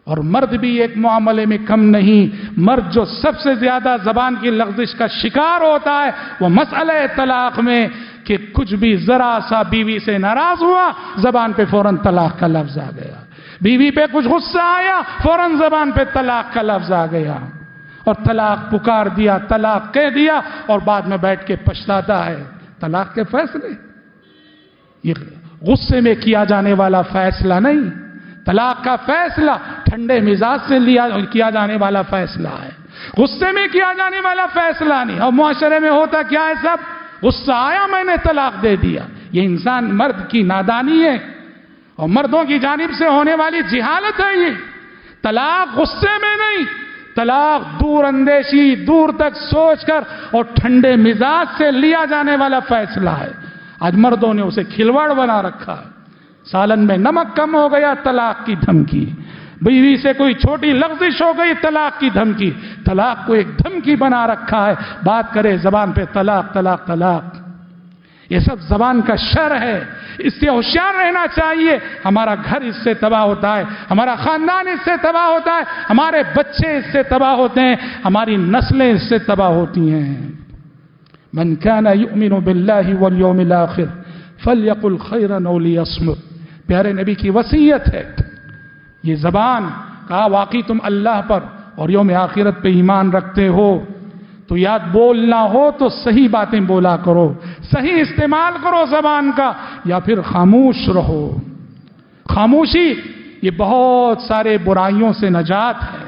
اور مرد بھی ایک معاملے میں کم نہیں. مرد جو سب سے زیادہ زبان کی لغزش کا شکار ہوتا ہے وہ مسئلہ طلاق میں کہ کچھ بھی ذرا سا بیوی سے ناراض ہوا زبان پہ فوراً طلاق کا لفظ آ گیا. بیوی پہ کچھ غصہ آیا فوراً زبان پہ طلاق کا لفظ آ گیا اور طلاق پکار دیا, طلاق کہہ دیا اور بعد میں بیٹھ کے پچھتاتا ہے. طلاق کے فیصلے یہ غصے میں کیا جانے والا فیصلہ نہیں. طلاق کا فیصلہ ٹھنڈے مزاج سے کیا جانے والا فیصلہ ہے, غصے میں کیا جانے والا فیصلہ نہیں. اور معاشرے میں ہوتا کیا ہے, سب غصہ آیا میں نے طلاق دے دیا. یہ انسان مرد کی نادانی ہے اور مردوں کی جانب سے ہونے والی جہالت ہے. یہ طلاق غصے میں نہیں, طلاق دور اندیشی, دور تک سوچ کر اور ٹھنڈے مزاج سے لیا جانے والا فیصلہ ہے. آج مردوں نے اسے کھلواڑ بنا رکھا ہے. سالن میں نمک کم ہو گیا, طلاق کی دھمکی. بیوی سے کوئی چھوٹی لغزش ہو گئی, طلاق کی دھمکی. طلاق کو ایک دھمکی بنا رکھا ہے. بات کرے زبان پہ طلاق طلاق طلاق. یہ سب زبان کا شر ہے. اس سے ہوشیار رہنا چاہیے. ہمارا گھر اس سے تباہ ہوتا ہے, ہمارا خاندان اس سے تباہ ہوتا ہے, ہمارے بچے اس سے تباہ ہوتے ہیں, ہماری نسلیں اس سے تباہ ہوتی ہیں. من كان يؤمن بالله واليوم الاخر فليقل خيرا او ليصمت. پیارے نبی کی وصیت ہے. یہ زبان کہا واقعی تم اللہ پر اور یوم آخرت پہ ایمان رکھتے ہو تو یاد بولنا ہو تو صحیح باتیں بولا کرو, صحیح استعمال کرو زبان کا, یا پھر خاموش رہو. خاموشی یہ بہت سارے برائیوں سے نجات ہے.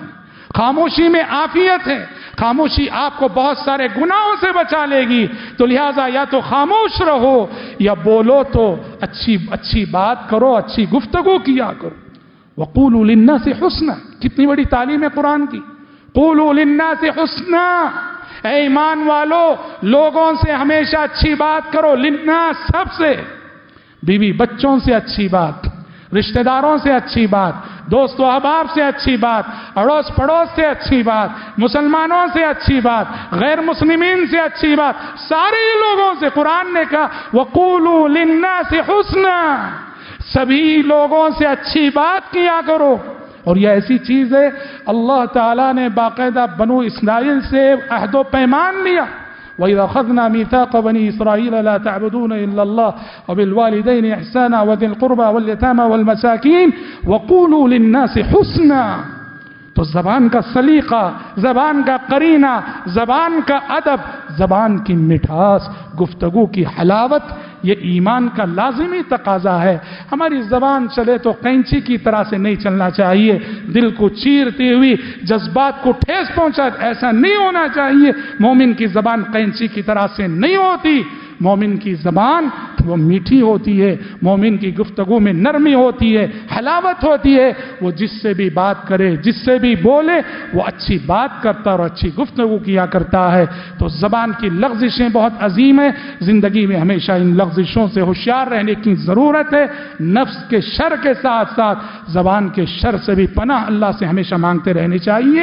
خاموشی میں عافیت ہے. خاموشی آپ کو بہت سارے گناہوں سے بچا لے گی. تو لہٰذا یا تو خاموش رہو یا بولو تو اچھی بات کرو, اچھی گفتگو کیا کرو. وَقُولُوا لِلنَّاسِ حُسْنًا. کتنی بڑی تعلیم ہے قرآن کی. قُولُوا لِلنَّاسِ حُسْنًا. اے ایمان والو لوگوں سے ہمیشہ اچھی بات کرو. للناس سب سے, بیوی بچوں سے اچھی بات, رشتہ داروں سے اچھی بات, دوست و احباب سے اچھی بات, اڑوس پڑوس سے اچھی بات, مسلمانوں سے اچھی بات, غیر مسلمین سے اچھی بات, سارے لوگوں سے. قرآن نے کہا وَقُولُوا لِلنَّاسِ حُسْنًا. سبھی لوگوں سے اچھی بات کیا کرو. اور یہ ایسی چیز ہے اللہ تعالیٰ نے باقاعدہ بنو اسرائیل سے عہد و پیمان لیا. وَإِذَا أَخَذْنَا مِيثَاقَ بَنِي إِسْرَائِيلَ لَا تَعْبُدُونَ إِلَّا اللَّهَ وَبِالْوَالِدَيْنِ إِحْسَانًا وَذِي الْقُرْبَى وَالْيَتَامَى وَالْمَسَاكِينِ وَقُولُوا لِلنَّاسِ حُسْنًا. تو زبان کا سلیقہ, زبان کا قرینہ, زبان کا ادب, زبان کی مٹھاس, گفتگو کی حلاوت, یہ ایمان کا لازمی تقاضا ہے. ہماری زبان چلے تو قینچی کی طرح سے نہیں چلنا چاہیے, دل کو چیرتی ہوئی, جذبات کو ٹھیس پہنچا, ایسا نہیں ہونا چاہیے. مومن کی زبان قینچی کی طرح سے نہیں ہوتی. مومن کی زبان وہ میٹھی ہوتی ہے, مومن کی گفتگو میں نرمی ہوتی ہے, حلاوت ہوتی ہے. وہ جس سے بھی بات کرے, جس سے بھی بولے, وہ اچھی بات کرتا اور اچھی گفتگو کیا کرتا ہے. تو زبان کی لغزشیں بہت عظیم ہیں. زندگی میں ہمیشہ ان لغزشوں سے ہوشیار رہنے کی ضرورت ہے. نفس کے شر کے ساتھ ساتھ زبان کے شر سے بھی پناہ اللہ سے ہمیشہ مانگتے رہنے چاہیے.